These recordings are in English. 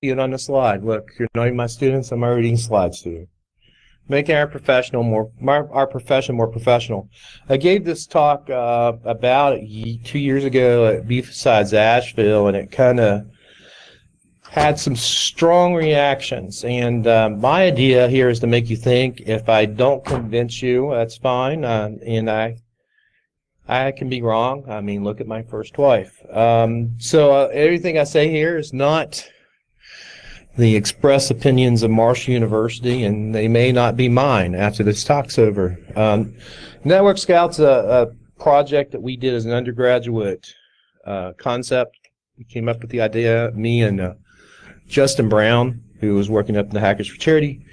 it on the slide. Look, you're not even my students. I'm already reading slides to you. Making our profession more professional. I gave this talk about 2 years ago at B-Sides Asheville, and it kind of had some strong reactions. And my idea here is to make you think. If I don't convince you, that's fine. And I can be wrong. I mean, look at my first wife. So everything I say here is not the express opinions of Marshall University, and they may not be mine after this talk's over. Network Scout's a project that we did as an undergraduate concept. We came up with the idea, me and Justin Brown, who was working up in the Hackers for Charity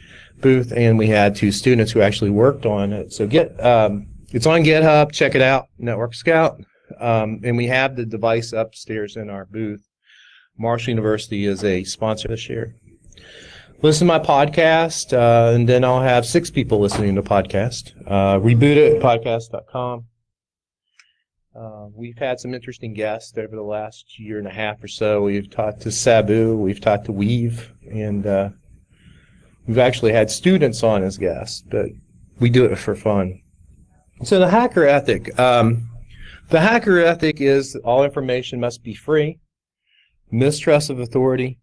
booth, and we had 2 students who actually worked on it. So it's on GitHub. Check it out, Network Scout. And we have the device upstairs in our booth. Marshall University is a sponsor this year. Listen to my podcast, and then I'll have 6 people listening to the podcast. Rebootitpodcast.com. We've had some interesting guests over the last year and a half or so. We've talked to Sabu, we've talked to Weave, and we've actually had students on as guests, but we do it for fun. So the hacker ethic. The hacker ethic is all information must be free. Mistrust of authority.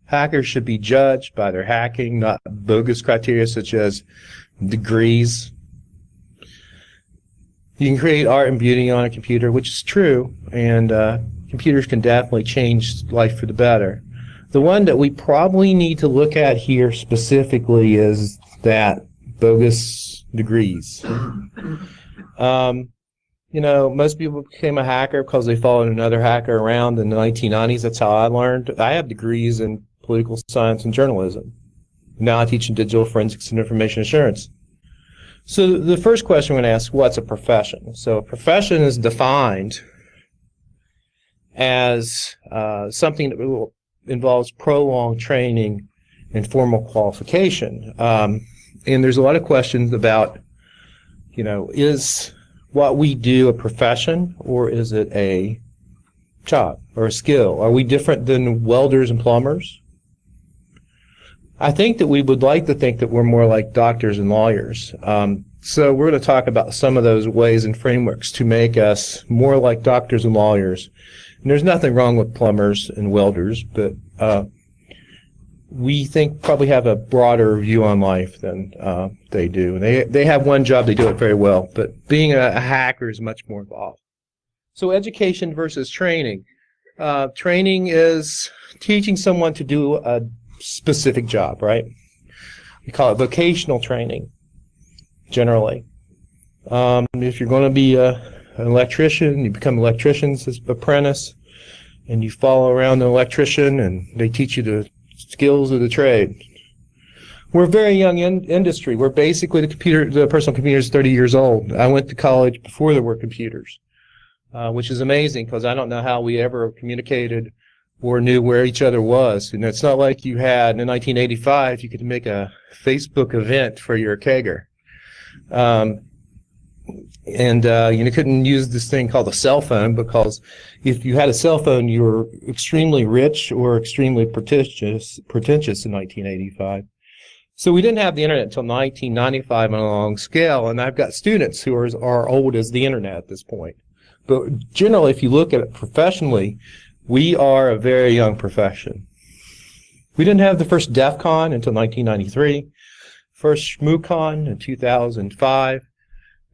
Hackers should be judged by their hacking, not bogus criteria such as degrees. You can create art and beauty on a computer, which is true, and computers can definitely change life for the better. The one that we probably need to look at here specifically is that bogus degrees. You know, most people became a hacker because they followed another hacker around in the 1990s. That's how I learned. I have degrees in political science and journalism. Now I teach in digital forensics and information assurance. So the first question we're going to ask, what's a profession? So a profession is defined as something that involves prolonged training and formal qualification. And there's a lot of questions about, you know, is what we do a profession, or is it a job or a skill? Are we different than welders and plumbers? I think that we would like to think that we're more like doctors and lawyers. So we're going to talk about some of those ways and frameworks to make us more like doctors and lawyers. And there's nothing wrong with plumbers and welders, but we think probably have a broader view on life than they do. They have one job, they do it very well, but being a hacker is much more involved. So education versus training. Training is teaching someone to do a specific job, right? We call it vocational training, generally. If you're going to be an electrician, you become an electrician's apprentice, and you follow around an electrician, and they teach you the skills of the trade. We're a very young industry. We're basically the personal computer is 30 years old. I went to college before there were computers, which is amazing because I don't know how we ever communicated or knew where each other was. And it's not like you had in 1985 you could make a Facebook event for your kegger. You couldn't use this thing called a cell phone, because if you had a cell phone, you were extremely rich or extremely pretentious in 1985. So we didn't have the internet until 1995 on a long scale, and I've got students who are old as the internet at this point. But generally, if you look at it professionally, we are a very young profession. We didn't have the first DEF CON until 1993, first ShmooCon in 2005,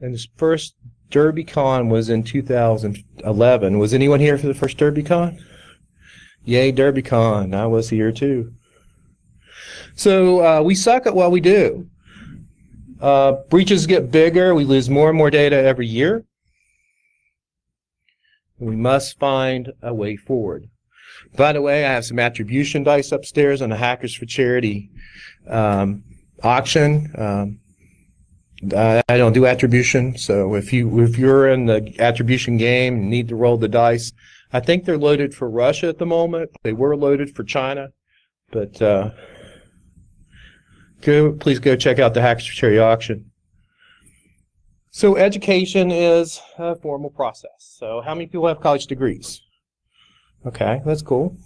and this first DerbyCon was in 2011. Was anyone here for the first DerbyCon? Yay, DerbyCon. I was here too. So we suck at what we do. Breaches get bigger. We lose more and more data every year. We must find a way forward. By the way, I have some attribution dice upstairs on the Hackers for Charity auction. I don't do attribution, so if you're in the attribution game and need to roll the dice, I think they're loaded for Russia at the moment. They were loaded for China, but please go check out the Hackers for Charity auction. So education is a formal process. So how many people have college degrees? Okay, that's cool.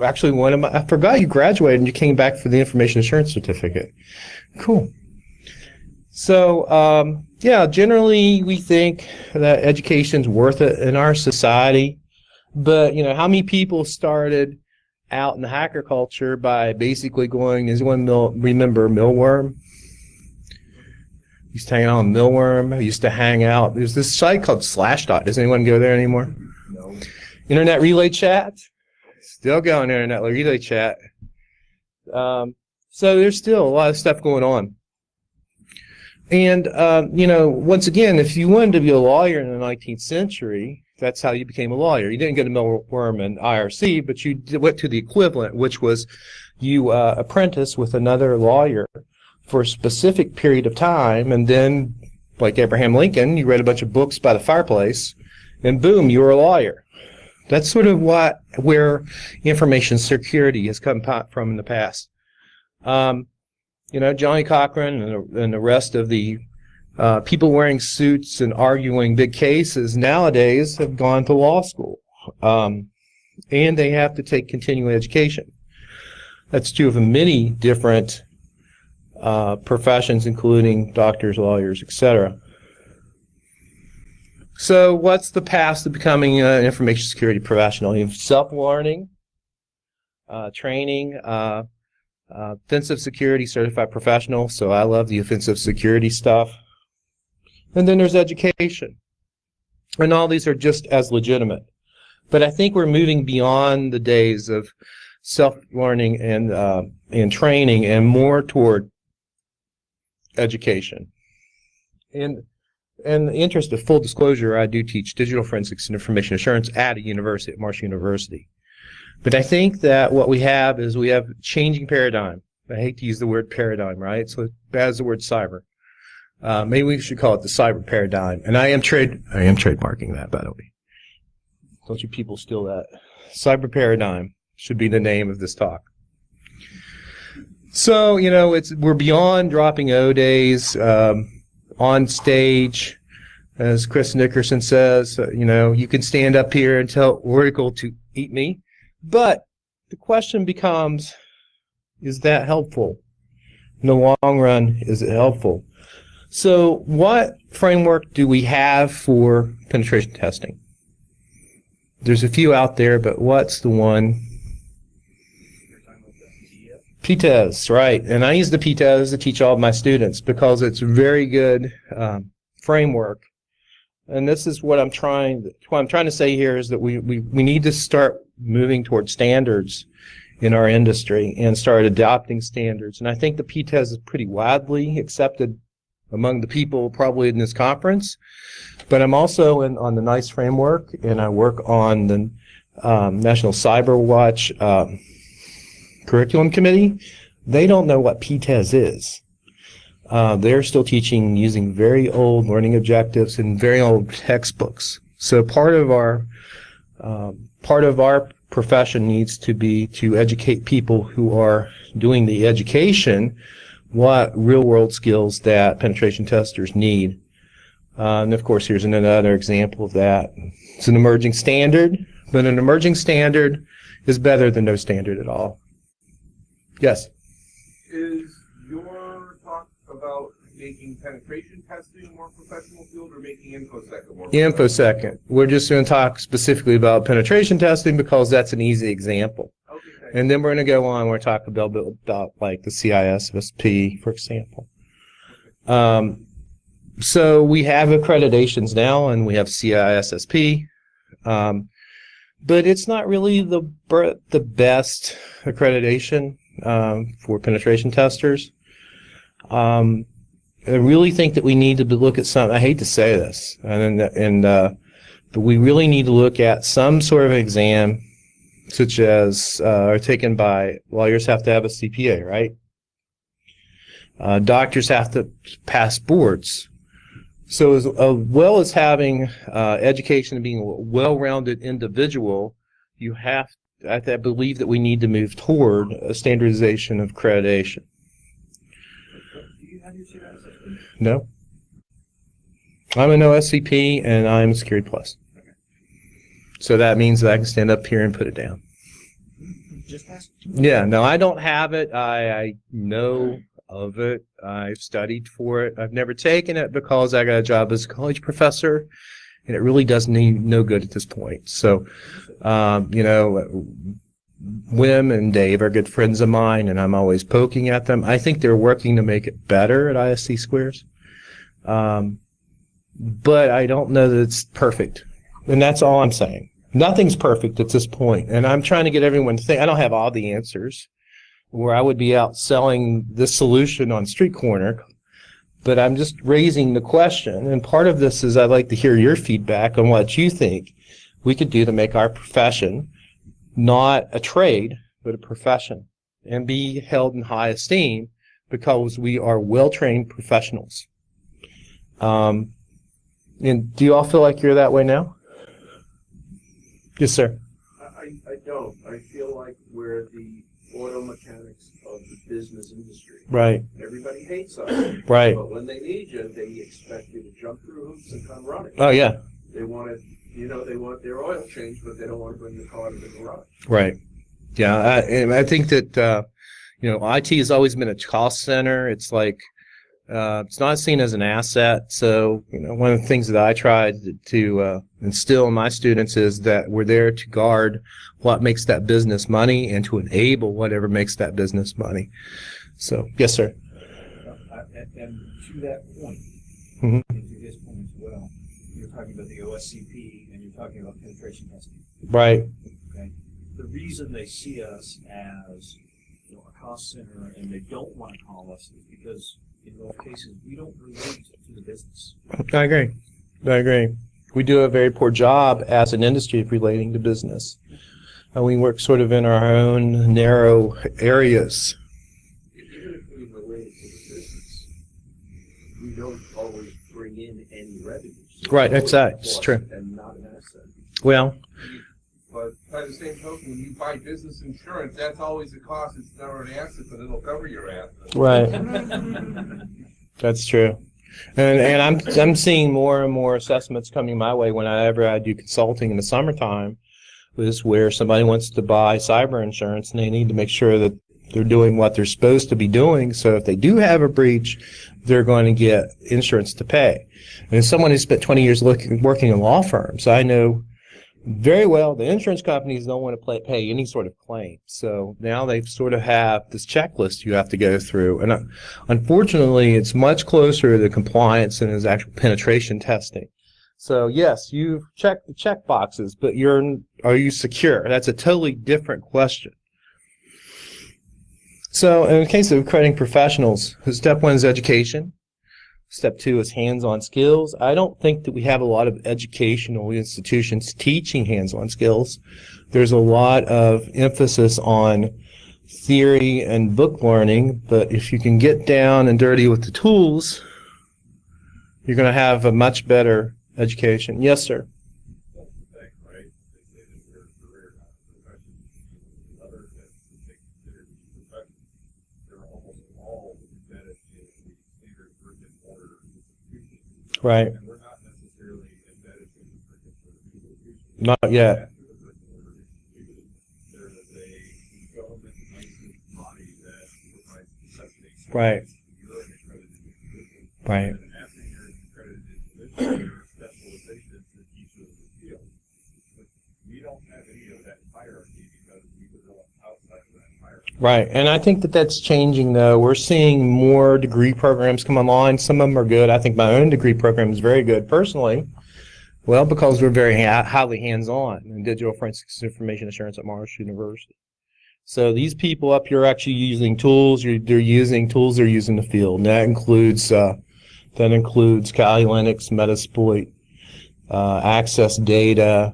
actually I forgot you graduated and you came back for the information assurance certificate. Cool. So, yeah, generally we think that education's worth it in our society. But, how many people started out in the hacker culture by basically going, does anyone remember Millworm? Used to hang out on Millworm. I used to hang out. There's this site called Slashdot. Does anyone go there anymore? No. Internet Relay Chat. Still going Internet Relay Chat. So there's still a lot of stuff going on. And, once again, if you wanted to be a lawyer in the 19th century, that's how you became a lawyer. You didn't go to Millworm and IRC, but you went to the equivalent, which was you apprentice with another lawyer for a specific period of time, and then, like Abraham Lincoln, you read a bunch of books by the fireplace, and boom, you were a lawyer. That's sort of where information security has come from in the past. Johnny Cochran and the rest of the people wearing suits and arguing big cases nowadays have gone to law school, and they have to take continuing education. That's true of many different professions, including doctors, lawyers, etc. So what's the path to becoming an information security professional? You have self-learning, training, offensive security certified professional. So I love the offensive security stuff. And then there's education. And all these are just as legitimate. But I think we're moving beyond the days of self-learning and training and more toward education. And in the interest of full disclosure, I do teach digital forensics and information assurance at Marshall University. But I think that what we have is changing paradigm. I hate to use the word paradigm, right? So bad as the word cyber. Maybe we should call it the cyber paradigm. And I am trademarking that, by the way. Don't you people steal that. Cyber paradigm should be the name of this talk. So, we're beyond dropping O days on stage. As Chris Nickerson says, you can stand up here and tell Oracle to eat me. But the question becomes, is that helpful? In the long run, is it helpful? So what framework do we have for penetration testing? There's a few out there, but what's the one? PTES, right. And I use the PTES to teach all of my students because it's a very good framework. And this is what I'm trying to say here is that we need to start moving toward standards in our industry and start adopting standards. And I think the PTES is pretty widely accepted among the people probably in this conference. But I'm also on the NICE framework, and I work on the National Cyber Watch curriculum committee. They don't know what PTES is. They're still teaching using very old learning objectives and very old textbooks. So part of our profession needs to be to educate people who are doing the education what real-world skills that penetration testers need. And of course, here's another example of that. It's an emerging standard, but an emerging standard is better than no standard at all. Yes? Is your talk about making penetration testing a more professional field or making InfoSec a more professional field? InfoSec. We're just going to talk specifically about penetration testing because that's an easy example. Okay, and then we're going to go on, we're talking about like the CISSP, for example. So we have accreditations now, and we have CISSP. But it's not really the best accreditation for penetration testers. I really think that we need to look at some. I hate to say this, but we really need to look at some sort of exam, such as are taken by lawyers have to have a CPA, right? Doctors have to pass boards. So as well as having education and being a well-rounded individual, you have. I believe that we need to move toward a standardization of accreditation. Do you have your CISSP? No. I'm an OSCP, and I'm a Security Plus. Okay. So that means that I can stand up here and put it down. just ask. Yeah, no, I don't have it. I know of it. I've studied for it. I've never taken it because I got a job as a college professor, and it really does no good at this point. So, Wim and Dave are good friends of mine, and I'm always poking at them. I think they're working to make it better at ISC Squares. But I don't know that it's perfect. And that's all I'm saying. Nothing's perfect at this point. And I'm trying to get everyone to think. I don't have all the answers, or I would be out selling this solution on street corner. But I'm just raising the question. And part of this is I'd like to hear your feedback on what you think we could do to make our profession not a trade, but a profession, and be held in high esteem because we are well-trained professionals. And do you all feel like you're that way now? Yes, sir. I don't. I feel like we're the auto mechanics of the business industry. Right. Everybody hates us. Right. But when they need you, they expect you to jump through hoops and come running. Oh, yeah. They want it, they want their oil changed, but they don't want to bring the car to the garage. Right. Yeah, and I think that, IT has always been a cost center. It's like, it's not seen as an asset. So, one of the things that I tried to instill in my students is that we're there to guard what makes that business money and to enable whatever makes that business money. So, yes, sir. And to that point, Mm-hmm. and to his point as well, you're talking about the OSCP and you're talking about penetration testing. Right. Okay. The reason they see us as a cost center and they don't want to call us is because in those cases we don't relate to the business. I agree. We do a very poor job as an industry of relating to business. We work sort of in our own narrow areas. Even if we relate to the business, we don't always bring in any revenue. So Right, that's true. And not an asset. Well, But by the same token, when you buy business insurance, that's always a cost. It's never an asset, but it'll cover your asset. right. That's true. And I'm seeing more and more assessments coming my way whenever I do consulting in the summertime, is where somebody wants to buy cyber insurance and they need to make sure that they're doing what they're supposed to be doing. So if they do have a breach, they're going to get insurance to pay. And as someone who spent 20 years working in law firms, I know very well the insurance companies don't want to pay any sort of claim. So now they sort of have this checklist you have to go through. And unfortunately, it's much closer to compliance than is actual penetration testing. So yes, you've checked the check boxes, but are you secure? That's a totally different question. So in the case of accrediting professionals, step 1 is education. Step 2 is hands-on skills. I don't think that we have a lot of educational institutions teaching hands-on skills. There's a lot of emphasis on theory and book learning, but if you can get down and dirty with the tools, you're going to have a much better education. Yes, sir. That's the thing, right? They say that we're a career, not a profession. Others that they consider to be professions, they're almost all embedded in the standard brick-and-mortar institutions. Right. And we're not necessarily embedded in the brick-and-mortar institutions. Not yet. After the brick-and-mortar institutions, there is a government licensed body that provides necessity. Right. You're an accredited institution. Right. And after you're an accredited institution, specializations in each of the fields. But we don't have any of that hierarchy because we develop outside of that hierarchy. Right, and I think that that's changing, though. We're seeing more degree programs come online. Some of them are good. I think my own degree program is very good personally. Well, because we're very highly hands-on in digital forensics information assurance at Marsh University. So these people up here are actually using tools. They're using tools they're using in the field. And that includes Kali Linux, Metasploit, access data.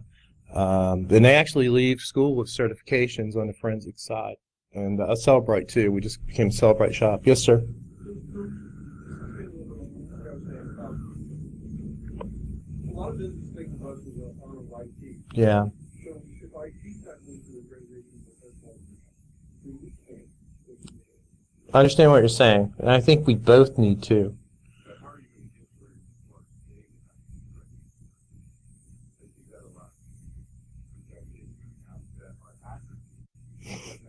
And they actually leave school with certifications on the forensic side. And Celebrite, too. We just became a Celebrite shop. Yes, sir. A lot of business things about the honor of IT. Yeah. So if IT got into the accreditation professional, we would change. I understand what you're saying. And I think we both need to. But how are you going to get where you want to stay with that? I think that a lot. That are accurate.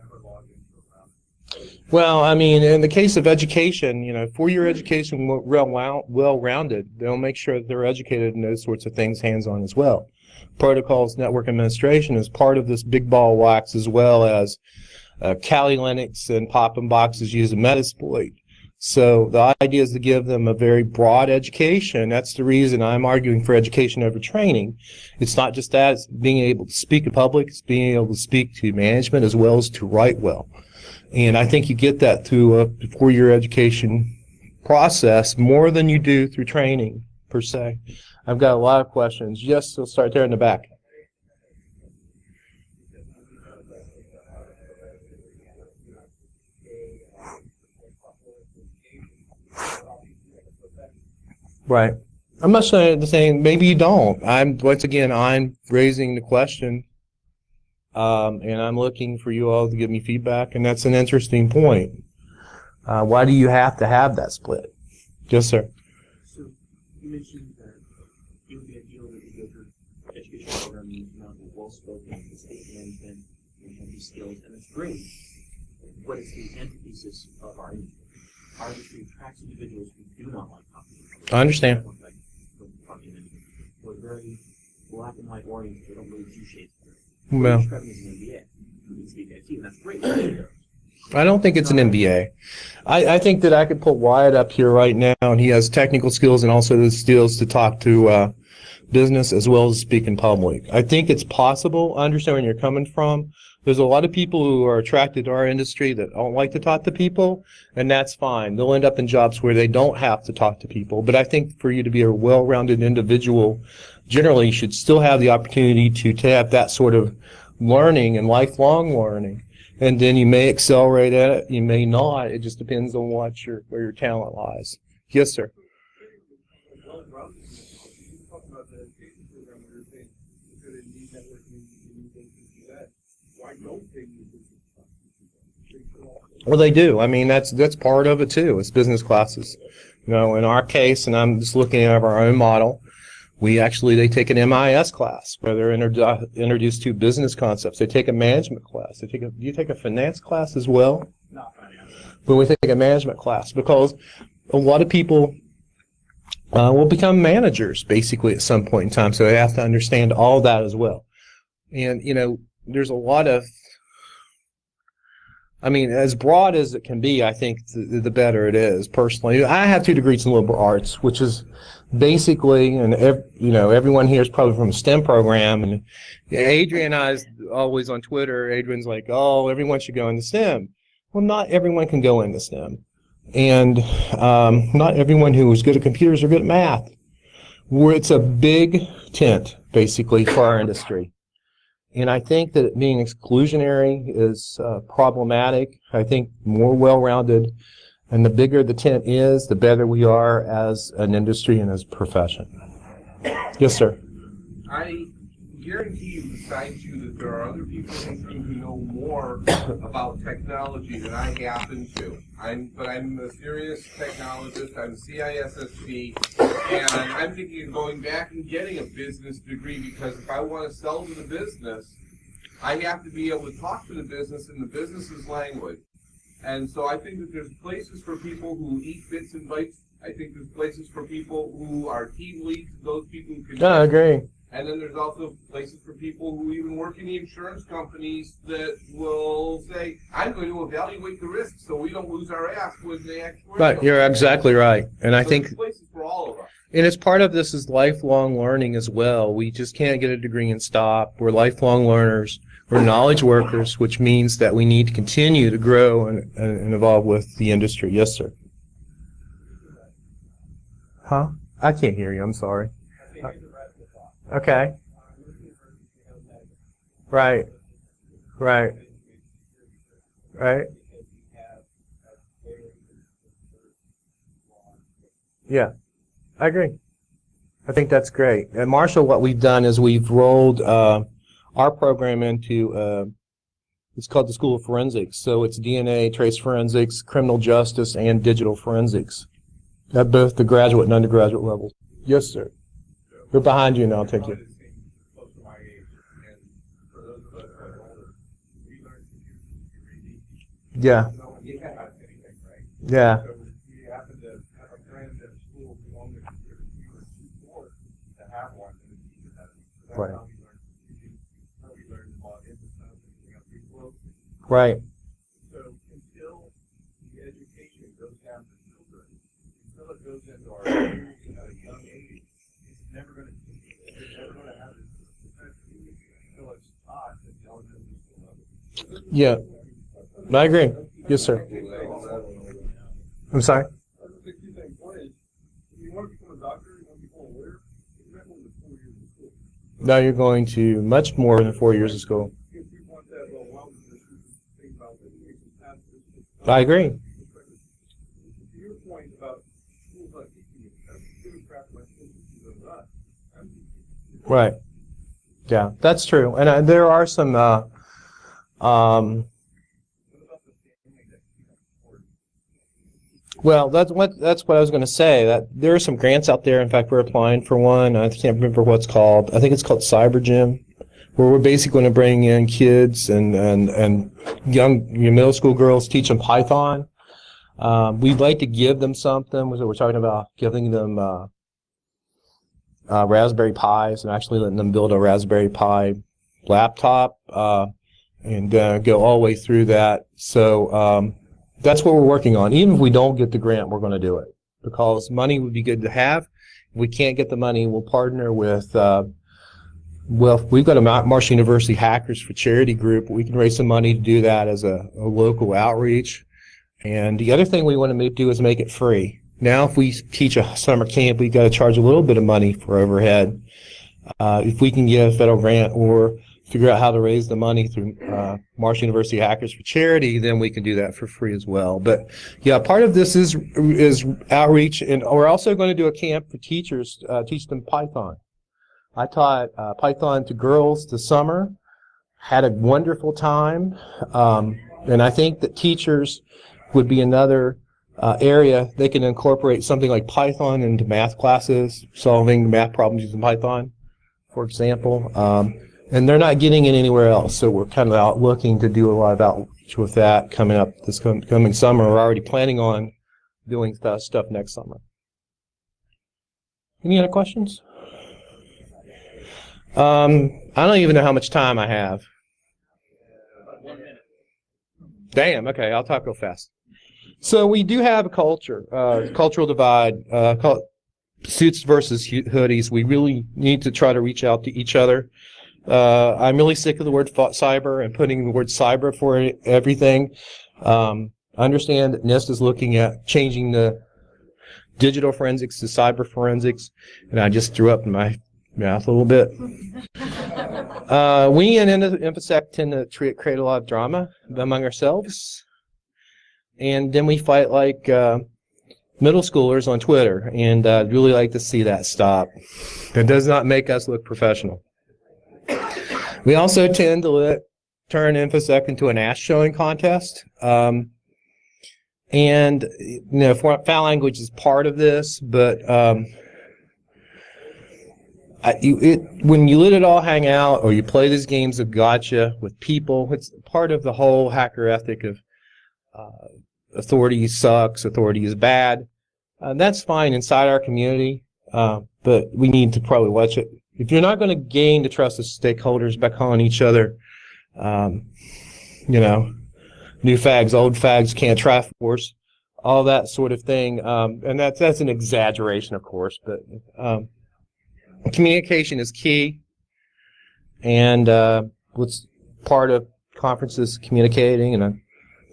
Well, I mean, in the case of education, you know, four-year education, well-rounded, they'll make sure that they're educated in those sorts of things hands-on as well. Protocols, network administration is part of this big ball of wax, as well as Kali Linux and popping boxes using Metasploit. So the idea is to give them a very broad education. That's the reason I'm arguing for education over training. It's not just that, it's being able to speak in public, it's being able to speak to management as well as to write well. And I think you get that through a four-year education process more than you do through training, per se. I've got a lot of questions. Yes, we'll start there in the back. Right. I'm not saying maybe you don't. Once again, I'm raising the question. And I'm looking for you all to give me feedback, and that's an interesting point. Why do you have to have that split? Yes, sir. So you mentioned that it would be ideal that you go through education program and not be well-spoken, state management, and have these skills, and it's great. But it's the antithesis of our industry. Our industry attracts individuals who do not like talking. I understand. We're very black and white oriented. They don't really do shades. Well, Describing as an MBA. It's the IT, and that's great. I don't think it's an MBA. I think that I could put Wyatt up here right now, and he has technical skills and also the skills to talk to business as well as speak in public. I think it's possible. I understand where you're coming from. There's a lot of people who are attracted to our industry that don't like to talk to people, and that's fine. They'll end up in jobs where they don't have to talk to people. But I think for you to be a well-rounded individual, generally you should still have the opportunity to have that sort of learning and lifelong learning. And then you may accelerate at it, you may not. It just depends on where your talent lies. Yes, sir. Well, they do. I mean, that's part of it too. It's business classes. You know, in our case, and I'm just looking at our own model, they take an MIS class where they're introduced to business concepts. They take a management class. Do you take a finance class as well? Not finance. But we take a management class because a lot of people will become managers basically at some point in time. So they have to understand all that as well. And, you know, there's a lot of, I mean, as broad as it can be, I think the better it is, personally. I have 2 degrees in liberal arts, which is basically, and everyone here is probably from a STEM program, and Adrian and I is always on Twitter. Adrian's like, oh, everyone should go into STEM. Well, not everyone can go into STEM. And not everyone who is good at computers are good at math. It's a big tent, basically, for our industry. And I think that being exclusionary is problematic. I think more well-rounded, and the bigger the tent is, the better we are as an industry and as a profession. Yes, sir. I guarantee you, besides you, that there are other people in the room who know more about technology than I happen to. But I'm a serious technologist. I'm CISSP, and I'm thinking of going back and getting a business degree, because if I want to sell to the business, I have to be able to talk to the business in the business's language. And so I think that there's places for people who eat bits and bytes. I think there's places for people who are team leads, those people who can. I agree. And then there's also places for people who even work in the insurance companies that will say, I'm going to evaluate the risks so we don't lose our ass when the actuarial. Right, you're exactly right. And I think there's places for all of us. And it's part of this is lifelong learning as well. We just can't get a degree and stop. We're lifelong learners. We're knowledge workers, which means that we need to continue to grow and evolve with the industry. Yes, sir. Huh? I can't hear you. I'm sorry. Okay. Right. Right. Right. Yeah, I agree. I think that's great. And Marshall, what we've done is we've rolled our program into, it's called the School of Forensics. So it's DNA, trace forensics, criminal justice, and digital forensics at both the graduate and undergraduate levels. Yes, sir. We're behind you, and I'll take you. You Yeah. Yeah. So we happen to have a friend at school who owned a computer. We were too poor to have one, and the teacher had it. So that's Right. how we learned computing, how we learned about InfoSec, everything else. We broke. Right. So until the education goes down to children, until it goes into our schools at a young age, it's never going to have this potential until it's taught at the elementary school level. Yeah. I agree. Yes, sir. I'm sorry? The key thing, one is, if you want to become a doctor, you want to become a lawyer, you have only 4 years of school. Now you're going to much more than 4 years of school. If you want that, well, think about education pathways. I agree. To your point about schools not teaching you, that's the same crap my schools teaching us. I'm teaching you. Right. Yeah, that's true. And there are some well, that's what I was going to say. That there are some grants out there. In fact, we're applying for one. I can't remember what it's called. I think it's called Cyber Gym, where we're basically going to bring in kids and young middle school girls, teach them Python. We'd like to give them something. We're talking about giving them Raspberry Pis and actually letting them build a Raspberry Pi laptop and go all the way through that. So that's what we're working on. Even if we don't get the grant, we're going to do it because money would be good to have. If we can't get the money, we'll partner with, we've got a Marshall University Hackers for Charity group. We can raise some money to do that as a local outreach. And the other thing we want to do is make it free. Now, if we teach a summer camp, we've got to charge a little bit of money for overhead. If we can get a federal grant or figure out how to raise the money through Marshall University Hackers for Charity, then we can do that for free as well. But yeah, part of this is outreach, and we're also going to do a camp for teachers, teach them Python. I taught Python to girls this summer, had a wonderful time, and I think that teachers would be another area they can incorporate something like Python into math classes, solving math problems using Python, for example. And they're not getting it anywhere else, so we're kind of out looking to do a lot of outreach with that coming up this coming summer. We're already planning on doing stuff next summer. Any other questions? I don't even know how much time I have. 1 minute. Damn, okay, I'll talk real fast. So we do have a culture, cultural divide, suits versus hoodies. We really need to try to reach out to each other. I'm really sick of the word cyber and putting the word cyber for everything. I understand that NIST is looking at changing the digital forensics to cyber forensics, and I just threw up in my mouth a little bit. We in InfoSec tend to create a lot of drama among ourselves, and then we fight like middle schoolers on Twitter, and I'd really like to see that stop. It does not make us look professional. We also tend to turn InfoSec into an ass showing contest. And, you know, foul language is part of this, but when you let it all hang out or you play these games of gotcha with people, it's part of the whole hacker ethic of authority sucks, authority is bad. That's fine inside our community, but we need to probably watch it. If you're not going to gain the trust of stakeholders by calling each other, you know, new fags, old fags, can't try force, all that sort of thing, and that's an exaggeration, of course, but communication is key, and what's part of conferences communicating, and I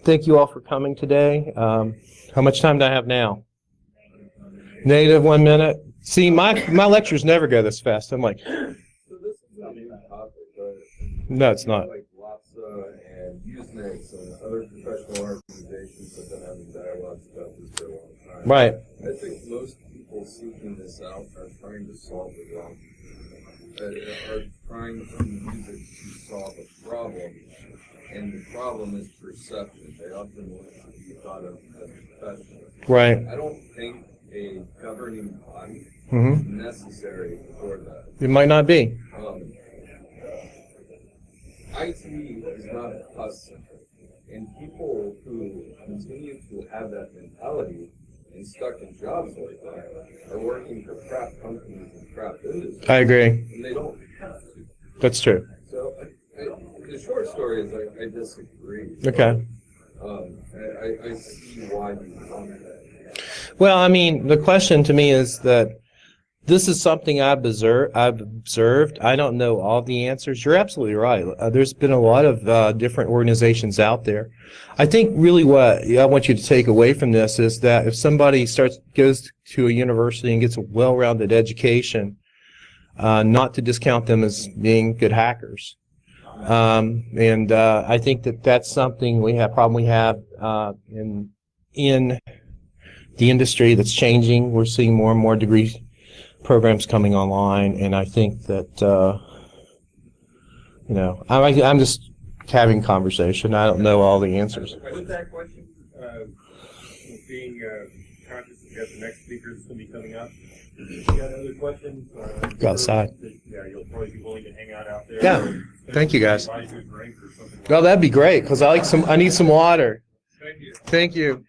thank you all for coming today. How much time do I have now? Negative 1 minute. See, my lectures never go this fast. I'm like, So this is a new topic, but no, it's not. like LAPSA and Usenix and other professional organizations have been having dialogues about this for a long time. Right. I think most people seeking this out are trying to solve the problem. Are trying to use it to solve a problem, and the problem is perception. They often want to be thought of as professional. Right. I don't think a governing body Mm-hmm. is necessary for that. It might not be. IT is not a cost center. And people who continue to have that mentality and stuck in jobs like that are working for crap companies and crap industries. I agree. And they don't have to. That's true. So the short story is I disagree. Okay. I see why you want that. Well, I mean, the question to me is that this is something I've observed. I don't know all the answers. You're absolutely right. There's been a lot of different organizations out there. I think really what I want you to take away from this is that if somebody goes to a university and gets a well-rounded education, not to discount them as being good hackers. And I think that that's something we have in the industry that's changing. We're seeing more and more degree programs coming online, and I think that I'm just having conversation. I don't know all the answers. With that question, being conscious that the next speaker is going to be coming up. You got other questions? Go outside. Yeah, you'll probably be willing to hang out there. Yeah. Thank you, guys. Buy you a drink or something like Well, that'd be great because I need some water. that. Thank you. Thank you.